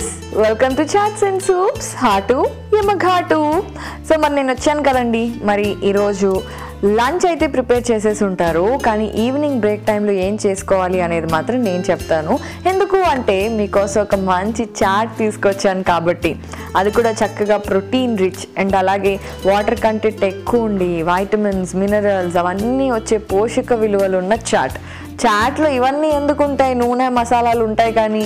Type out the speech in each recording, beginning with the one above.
Viewers, welcome to chats and soups hot యమఘాటు. So మరి నేను వచ్చాను కదండి. మరి ఈరోజు లంచ్ అయితే ప్రిపేర్ చేసేసి ఉంటారు, కానీ ఈవినింగ్ బ్రేక్ టైంలో ఏం చేసుకోవాలి అనేది మాత్రం నేను చెప్తాను. ఎందుకు అంటే మీకోసం ఒక మంచి చాట్ తీసుకొచ్చాను కాబట్టి, అది కూడా చక్కగా ప్రోటీన్ రిచ్ అండ్ అలాగే వాటర్ కంటెంట్ ఎక్కువ ఉండి వైటమిన్స్ మినరల్స్ అవన్నీ వచ్చే పోషక విలువలు ఉన్న చాట్లో ఇవన్నీ ఎందుకు ఉంటాయి, నూనె మసాలాలు ఉంటాయి కానీ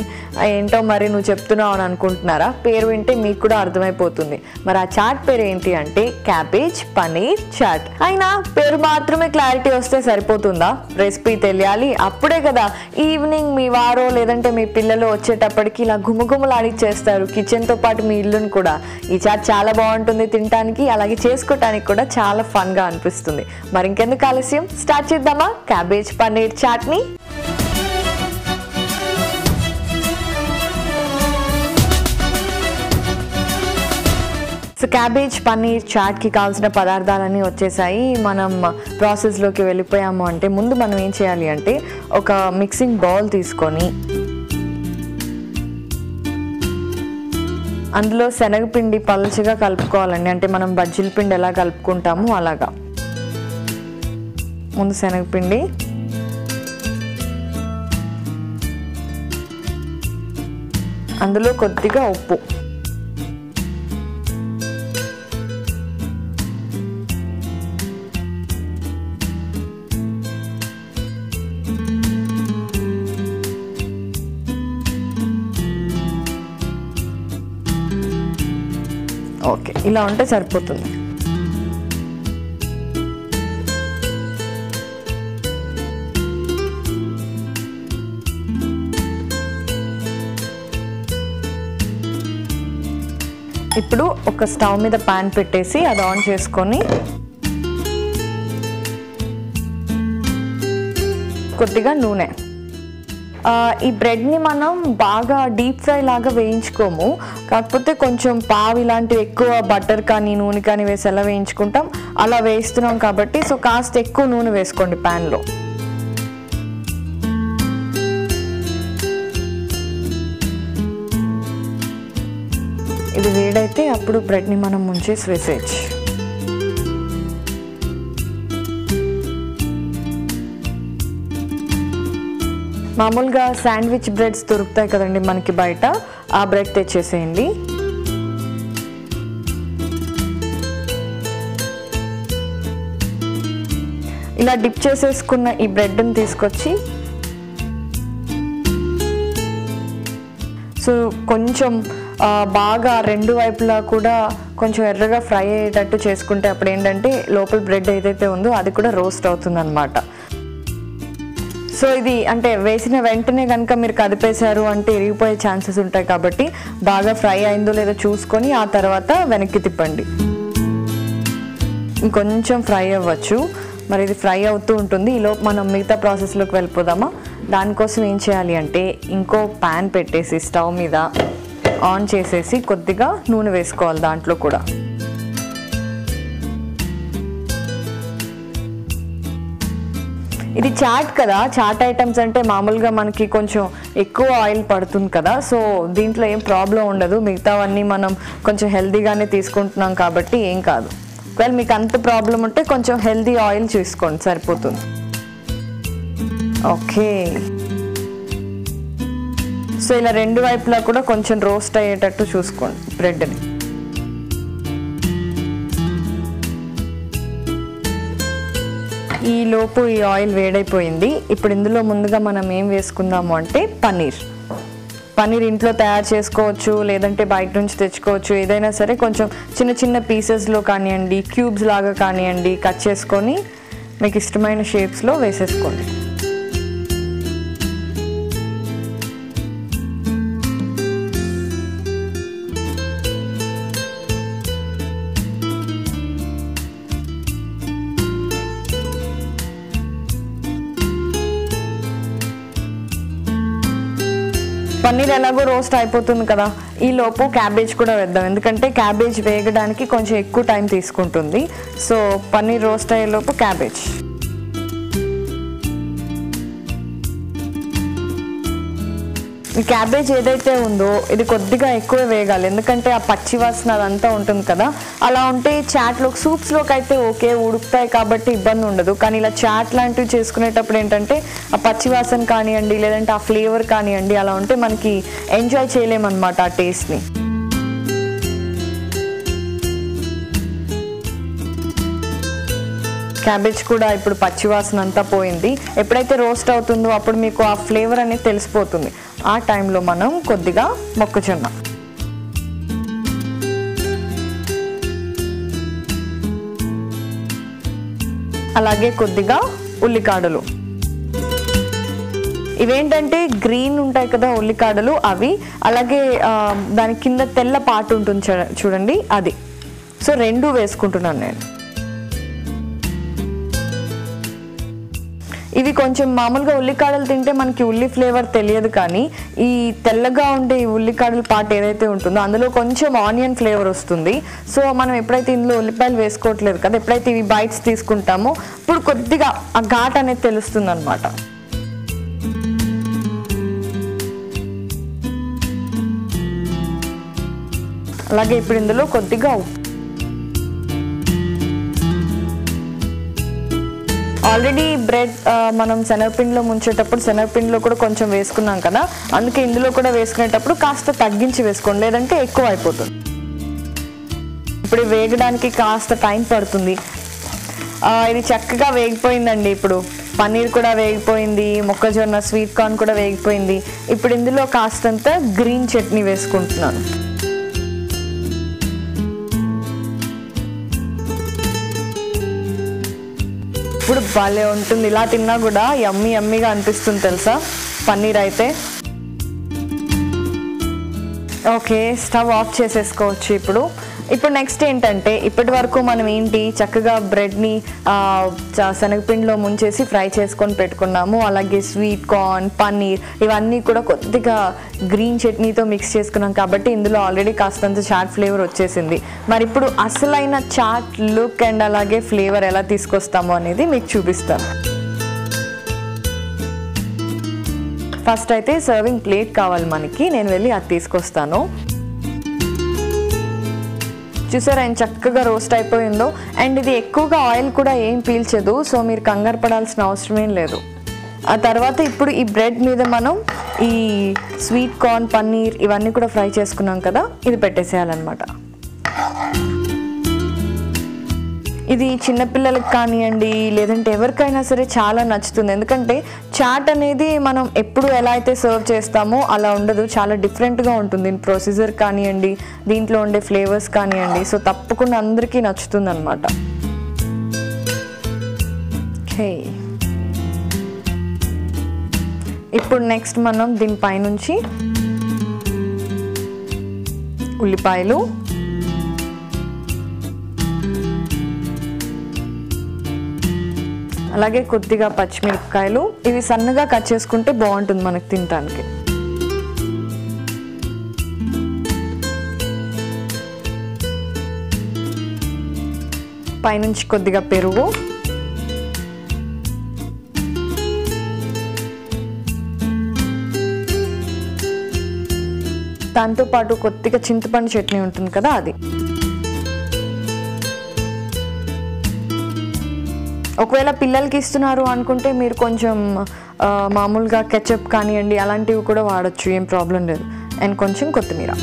ఏంటో మరి నువ్వు చెప్తున్నావు అని అనుకుంటున్నారా? పేరు వింటే మీకు కూడా అర్థమైపోతుంది. మరి ఆ చాట్ పేరు ఏంటి అంటే క్యాబేజ్ పనీర్ చాట్. అయినా పేరు మాత్రమే క్లారిటీ వస్తే సరిపోతుందా? రెసిపీ తెలియాలి. అప్పుడే కదా ఈవినింగ్ మీ వారో లేదంటే మీ పిల్లలు వచ్చేటప్పటికి ఇలా గుమగుమలాడిచ్చేస్తారు కిచెన్తో పాటు మీ ఇల్లుని కూడా. ఈ చాట్ చాలా బాగుంటుంది తినడానికి, అలాగే చేసుకోవటానికి కూడా చాలా ఫన్గా అనిపిస్తుంది. మరి ఇంకెందుకు ఆలస్యం, స్టార్ట్ చేద్దామా cabbage paneer chat. So cabbage paneer చాట్కి కావాల్సిన పదార్థాలన్నీ వచ్చేసాయి. మనం ప్రాసెస్లోకి వెళ్ళిపోయాము అంటే ముందు మనం ఏం చేయాలి అంటే ఒక మిక్సింగ్ బౌల్ తీసుకొని అందులో శనగపిండి పలుచగా కలుపుకోవాలండి. అంటే మనం బజ్జీల పిండి ఎలా కలుపుకుంటామో అలాగా. ముందు శనగపిండి, అందులో కొద్దిగా ఉప్పు, ఓకే ఇలా ఉంటే సరిపోతుంది. ఇప్పుడు ఒక స్టవ్ మీద పాన్ పెట్టేసి అది ఆన్ చేసుకొని కొద్దిగా నూనె. ఈ బ్రెడ్ని మనం బాగా డీప్ ఫ్రై లాగా వేయించుకోము, కాకపోతే కొంచెం పావు ఇలాంటివి ఎక్కువ బటర్ కానీ నూనె కానీ వేసి ఎలా వేయించుకుంటాం అలా వేయిస్తున్నాం కాబట్టి సో కాస్త ఎక్కువ నూనె వేసుకోండి ప్యాన్లో. ఇది వేడైతే అప్పుడు బ్రెడ్ని మనం ముంచేసి వేసేయచ్చు. మామూలుగా శాండ్విచ్ బ్రెడ్స్ దొరుకుతాయి కదండి మనకి బయట, ఆ బ్రెడ్ తెచ్చేసేయండి. ఇలా డిప్ చేసేసుకున్న ఈ బ్రెడ్ని తీసుకొచ్చి సో కొంచెం బాగా రెండు వైపులా కూడా కొంచెం ఎర్రగా ఫ్రై అయ్యేటట్టు చేసుకుంటే అప్పుడు ఏంటంటే లోపల బ్రెడ్ ఏదైతే ఉందో అది కూడా రోస్ట్ అవుతుంది అన్నమాట. సో ఇది అంటే వేసిన వెంటనే కనుక మీరు కదిపేశారు అంటే ఇరిగిపోయే ఛాన్సెస్ ఉంటాయి కాబట్టి బాగా ఫ్రై అయిందో లేదో చూసుకొని ఆ తర్వాత వెనక్కి తిప్పండి. ఇంకొంచెం ఫ్రై అవ్వచ్చు. మరి ఇది ఫ్రై అవుతూ ఉంటుంది. ఈలోపు మనం మిగతా ప్రాసెస్లోకి వెళ్ళిపోదామా. దానికోసం ఏం చేయాలి అంటే ఇంకో ప్యాన్ పెట్టేసి స్టవ్ మీద ఆన్ చేసేసి కొద్దిగా నూనె వేసుకోవాలి దాంట్లో కూడా. ఇది చాట్ కదా, చాట్ ఐటమ్స్ అంటే మామూలుగా మనకి కొంచెం ఎక్కువ ఆయిల్ పడుతుంది కదా, సో దీంట్లో ఏం ప్రాబ్లం ఉండదు. మిగతావన్నీ మనం కొంచెం హెల్తీగానే తీసుకుంటున్నాం కాబట్టి ఏం కాదు. ఒకవేళ మీకు అంత ప్రాబ్లం ఉంటే కొంచెం హెల్తీ ఆయిల్ చూసుకోండి సరిపోతుంది. ఓకే, సో ఇలా రెండు వైపులా కూడా కొంచెం రోస్ట్ అయ్యేటట్టు చూసుకోండి బ్రెడ్ని. ఈ లోపు ఈ ఆయిల్ వేడైపోయింది. ఇప్పుడు ఇందులో ముందుగా మనం ఏం వేసుకుందాము అంటే పన్నీర్ ఇంట్లో తయారు చేసుకోవచ్చు, లేదంటే బయట నుంచి తెచ్చుకోవచ్చు. ఏదైనా సరే కొంచెం చిన్న చిన్న పీసెస్లో కానివ్వండి, క్యూబ్స్ లాగా కానివ్వండి కట్ చేసుకొని మీకు ఇష్టమైన షేప్స్లో వేసేసుకోండి. పన్నీర్ ఎలాగో రోస్ట్ అయిపోతుంది కదా, ఈ లోపు క్యాబేజ్ కూడా వేద్దాం. ఎందుకంటే క్యాబేజ్ వేగడానికి కొంచెం ఎక్కువ టైం తీసుకుంటుంది. సో పన్నీర్ రోస్ట్ అయ్యే లోపు క్యాబేజ్. ఈ క్యాబేజ్ ఏదైతే ఉందో ఇది కొద్దిగా ఎక్కువ వేగాలి, ఎందుకంటే ఆ పచ్చి వాసన అదంతా ఉంటుంది కదా. అలా ఉంటే చాట్లోకి సూప్స్లోకి అయితే ఓకే ఉడుకుతాయి కాబట్టి ఇబ్బంది ఉండదు, కానీ ఇలా చాట్ లాంటివి చేసుకునేటప్పుడు ఏంటంటే ఆ పచ్చి వాసన కానివ్వండి లేదంటే ఆ ఫ్లేవర్ కానివ్వండి అలా ఉంటే మనకి ఎంజాయ్ చేయలేమన్నమాట ఆ టేస్ట్ని. క్యాబేజ్ కూడా ఇప్పుడు పచ్చివాసన అంతా పోయింది. ఎప్పుడైతే రోస్ట్ అవుతుందో అప్పుడు మీకు ఆ ఫ్లేవర్ అనేది తెలిసిపోతుంది. ఆ టైంలో మనం కొద్దిగా మొక్కజొన్న, అలాగే కొద్దిగా ఉల్లికాడలు, ఇవేంటంటే గ్రీన్ ఉంటాయి కదా ఉల్లికాడలు అవి, అలాగే దాని కింద తెల్ల పార్ట్ ఉంటుంది చూడండి అది. సో రెండు వేసుకుంటున్నాను నేను. ఇవి కొంచెం మామూలుగా ఉల్లికాడలు తింటే మనకి ఉల్లి ఫ్లేవర్ తెలియదు, కానీ ఈ తెల్లగా ఉండే ఈ ఉల్లికాడల పార్ట్ ఏదైతే ఉంటుందో అందులో కొంచెం ఆనియన్ ఫ్లేవర్ వస్తుంది. సో మనం ఎప్పుడైతే ఇందులో ఉల్లిపాయలు వేసుకోవట్లేదు కదా, ఎప్పుడైతే ఇవి బైట్స్ తీసుకుంటామో ఇప్పుడు కొద్దిగా ఆ ఘాట్ అనేది తెలుస్తుంది అన్నమాట. అలాగే ఇప్పుడు ఇందులో కొద్దిగా ఉప్పు. ఆల్రెడీ బ్రెడ్ మనం శనగపిండిలో ముంచేటప్పుడు శనగపిండిలో కూడా కొంచెం వేసుకున్నాం కదా, అందుకే ఇందులో కూడా వేసుకునేటప్పుడు కాస్త తగ్గించి వేసుకోండి, లేదంటే ఎక్కువ అయిపోతుంది. ఇప్పుడు వేగడానికి కాస్త టైం పడుతుంది. ఇది చక్కగా వేగిపోయిందండి. ఇప్పుడు పన్నీర్ కూడా వేగిపోయింది, మొక్కజొన్న స్వీట్ కార్న్ కూడా వేగిపోయింది. ఇప్పుడు ఇందులో కాస్తంత గ్రీన్ చట్నీ వేసుకుంటున్నాను. ఇప్పుడు భలే ఉంటుంది, ఇలా తిన్నా కూడా యమ్మీ యమ్మీగా అనిపిస్తుంది తెలుసా పన్నీర్ అయితే. ఓకే, స్టవ్ ఆఫ్ చేసేసుకోవచ్చు. ఇప్పుడు నెక్స్ట్ ఏంటంటే ఇప్పటి వరకు మనం ఏంటి చక్కగా బ్రెడ్ని శనగపిండిలో ముంచేసి ఫ్రై చేసుకొని పెట్టుకున్నాము. అలాగే స్వీట్ కార్న్, పన్నీర్ ఇవన్నీ కూడా కొద్దిగా గ్రీన్ చట్నీతో మిక్స్ చేసుకున్నాం కాబట్టి ఇందులో ఆల్రెడీ కాస్తంత చాట్ ఫ్లేవర్ వచ్చేసింది. మరి ఇప్పుడు అసలైన చాట్ లుక్ అండ్ అలాగే ఫ్లేవర్ ఎలా తీసుకొస్తామో అనేది మీకు చూపిస్తాను. ఫస్ట్ అయితే సర్వింగ్ ప్లేట్ కావాలి మనకి, నేను వెళ్ళి అది తీసుకొస్తాను. చూసారా ఎంత చక్కగా రోస్ట్ అయిపోయిందో, అండ్ ఇది ఎక్కువగా ఆయిల్ కూడా ఏం పీల్చదు, సో మీరు కంగారు పడాల్సిన అవసరం ఏం లేదు. ఆ తర్వాత ఇప్పుడు ఈ బ్రెడ్ మీద మనం ఈ స్వీట్ కార్న్, పన్నీర్ ఇవన్నీ కూడా ఫ్రై చేసుకున్నాం కదా, ఇది పెట్టేసేయాలన్నమాట. ఇది చిన్నపిల్లలకి కానివ్వండి లేదంటే ఎవరికైనా సరే చాలా నచ్చుతుంది, ఎందుకంటే చాట్ అనేది మనం ఎప్పుడు ఎలా అయితే సర్వ్ చేస్తామో అలా ఉండదు, చాలా డిఫరెంట్గా ఉంటుంది. ప్రొసీజర్ కానివ్వండి, దీంట్లో ఉండే ఫ్లేవర్స్ కానివ్వండి, సో తప్పకుండా అందరికీ నచ్చుతుంది అన్నమాట. ఓకే, ఇప్పుడు నెక్స్ట్ మనం దీనిపైనుంచి ఉల్లిపాయలు, అలాగే కొద్దిగా పచ్చిమిరపకాయలు, ఇవి సన్నగా కట్ చేసుకుంటే బాగుంటుంది మనకు తినడానికి. పైనుంచి కొద్దిగా పెరుగు, దాంతోపాటు కొద్దిగా చింతపండు చట్నీ ఉంటుంది కదా అది. ఒకవేళ పిల్లలకి ఇస్తున్నారు అనుకుంటే మీరు కొంచెం మామూలుగా కెచప్ కానివ్వండి అలాంటివి కూడా వాడచ్చు, ఏం ప్రాబ్లం లేదు. అండ్ కొంచెం కొత్తిమీర.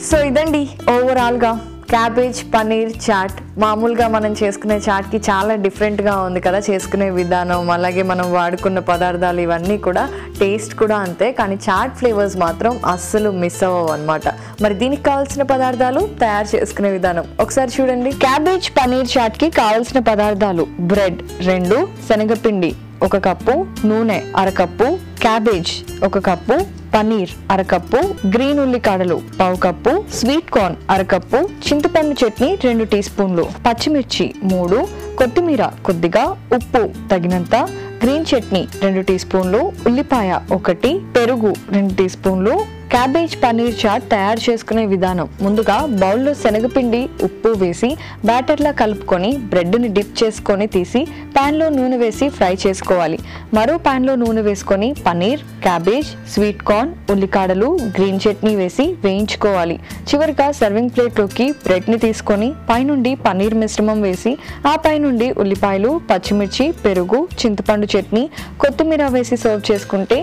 సో ఇదండి ఓవరాల్గా క్యాబేజ్ పన్నీర్ చాట్. మామూలుగా మనం చేసుకునే చాట్కి చాలా డిఫరెంట్గా ఉంది కదా చేసుకునే విధానం, అలాగే మనం వాడుకున్న పదార్థాలు ఇవన్నీ కూడా టేస్ట్ కూడా అంతే, కానీ చాట్ ఫ్లేవర్స్ మాత్రం అస్సలు మిస్ అవ్వవు అనమాట. మరి దీనికి కావాల్సిన పదార్థాలు, తయారు చేసుకునే విధానం ఒకసారి చూడండి. క్యాబేజ్ పన్నీర్ చాట్కి కావాల్సిన పదార్థాలు: బ్రెడ్ 2, శనగపిండి 1 కప్పు, నూనె 1/2 cup, cabbage 1 cup, paneer 1/2 cup, green ఉల్లికాడలు 1/2 కప్పు, స్వీట్ కార్న్ 1/2 కప్పు, చింతపండు చట్నీ 2 టీ స్పూన్లు, పచ్చిమిర్చి 3, కొత్తిమీర కొద్దిగా, ఉప్పు తగినంత, గ్రీన్ చట్నీ 2 టీ స్పూన్లు, ఉల్లిపాయ 1, పెరుగు 2 టీ స్పూన్లు, క్యాబేజ్ పన్నీర్ చాట్ తయారు చేసుకునే విధానం. ముందుగా బౌల్లో శనగపిండి, ఉప్పు వేసి బ్యాటర్లా కలుపుకొని బ్రెడ్ని డిప్ చేసుకొని తీసి ప్యాన్లో నూనె వేసి ఫ్రై చేసుకోవాలి. మరో ప్యాన్లో నూనె వేసుకొని పన్నీర్, క్యాబేజ్, స్వీట్ కార్న్, ఉల్లికాడలు, గ్రీన్ చట్నీ వేసి వేయించుకోవాలి. చివరిగా సర్వింగ్ ప్లేట్లోకి బ్రెడ్ని తీసుకొని పైనుండి పన్నీర్ మిశ్రమం వేసి ఆ పైనుండి ఉల్లిపాయలు, పచ్చిమిర్చి, పెరుగు, చింతపండు చట్నీ, కొత్తిమీర వేసి సర్వ్ చేసుకుంటే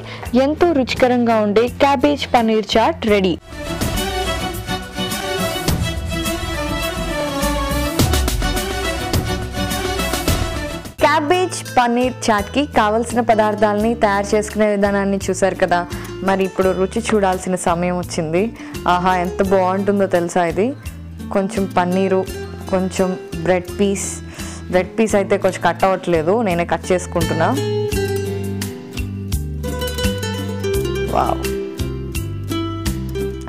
ఎంతో రుచికరంగా ఉండే cabbage paneer chat ready. Cabbage paneer చాట్కి కావలసిన పదార్థాలని తయారు చేసుకునే విధానాన్ని చూసారు కదా. మరి ఇప్పుడు రుచి చూడాల్సిన సమయం వచ్చింది. ఆహా, ఎంత బాగుంటుందో తెలుసా ఇది. కొంచెం పన్నీరు, కొంచెం బ్రెడ్ పీస్ అయితే కొంచెం కట్ అవ్వట్లేదు, నేనే కట్ చేసుకుంటున్నా. వావ్,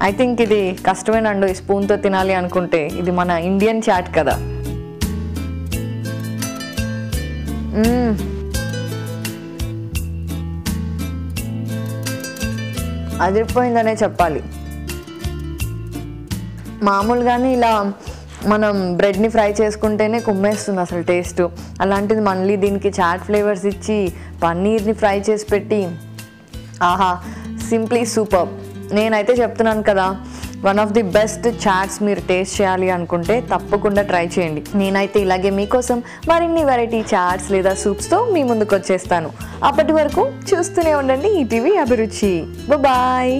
ఐ థింక్ ఇది కష్టమేనండు ఈ స్పూన్తో తినాలి అనుకుంటే. ఇది మన ఇండియన్ చాట్ కదా. అదిరిపోయిందనే చెప్పాలి. మామూలుగానే ఇలా మనం బ్రెడ్ని ఫ్రై చేసుకుంటేనే కుమ్మేస్తుంది అసలు టేస్ట్. అలాంటిది మళ్ళీ దీనికి చాట్ ఫ్లేవర్స్ ఇచ్చి పన్నీర్ని ఫ్రై చేసి పెట్టి, ఆహా, సింప్లీ సూపర్. నేనైతే చెప్తున్నాను కదా, one of the best chats మీరు టేస్ట్ చేయాలి అనుకుంటే తప్పకుండా ట్రై చేయండి. నేనైతే ఇలాగే మీకోసం మరిన్ని వెరైటీ చాట్స్ లేదా సూప్స్తో మీ ముందుకు వచ్చేస్తాను. అప్పటి వరకు చూస్తూనే ఉండండి ఈటీవీ అభిరుచి. బాయ్.